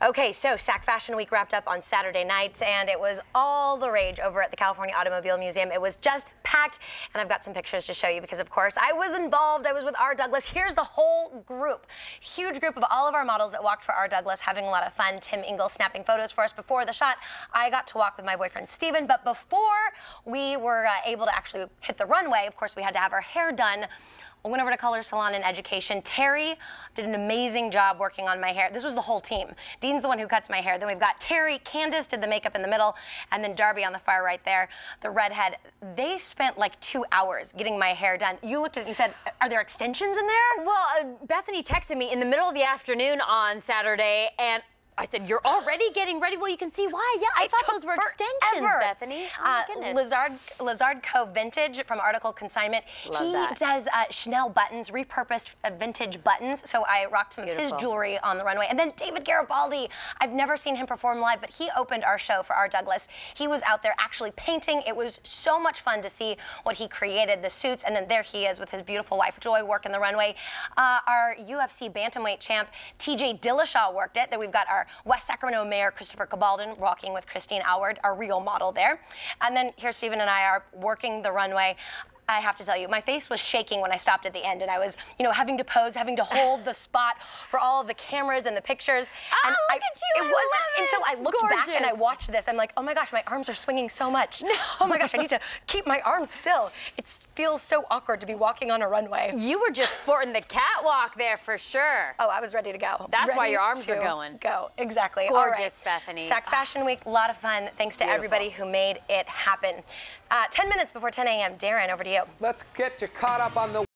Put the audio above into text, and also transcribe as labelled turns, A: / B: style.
A: Okay, so Sac Fashion Week wrapped up on Saturday night, and it was all the rage over at the California Automobile Museum. It was just packed, and I've got some pictures to show you because, of course, I was involved. I was with R. Douglas. Here's the whole group. Huge group of all of our models that walked for R. Douglas, having a lot of fun. Tim Ingle snapping photos for us before the shot. I got to walk with my boyfriend, Steven, but before we were able to actually hit the runway, of course, we had to have our hair done. I went over to Colors Salon and Education. Terry did an amazing job working on my hair. This was the whole team. Dean's the one who cuts my hair. Then we've got Terry, Candace did the makeup in the middle, and then Darby on the far right there, the redhead. They spent like 2 hours getting my hair done. You looked at it and said, are there extensions in there?
B: Well, Bethany texted me in the middle of the afternoon on Saturday, and I said, you're already getting ready? Well, you can see why. Yeah, I thought those were extensions, Bethany. Oh, my goodness.
A: Lizard Co. Vintage from Article Consignment. He does Chanel buttons, repurposed vintage buttons. So I rocked some of his jewelry on the runway. And then David Garibaldi. I've never seen him perform live, but he opened our show for R. Douglas. He was out there actually painting. It was so much fun to see what he created, the suits. And then there he is with his beautiful wife, Joy, working the runway. Our UFC bantamweight champ, TJ Dillashaw, worked it. Then we've got our West Sacramento Mayor Christopher Cabaldon walking with Christine Alward, our real model there. And then here Stephen and I are working the runway. I have to tell you, my face was shaking when I stopped at the end, and I was, you know, having to pose, having to hold the spot for all of the cameras and the pictures.
B: Oh,
A: and
B: look at you!
A: It wasn't until I looked back and I watched this, I'm like, oh my gosh, my arms are swinging so much. No. Oh my gosh, I need to keep my arms still. It feels so awkward to be walking on a runway.
B: You were just sporting the catwalk there for sure.
A: Oh, I was ready to go.
B: That's why your arms were going.
A: Go, exactly.
B: Gorgeous,
A: all right.
B: Bethany.
A: Sac Fashion Week, a lot of fun. Thanks to everybody who made it happen. 10 minutes before 10 a.m., Darren, over to you.
C: Let's get you caught up on the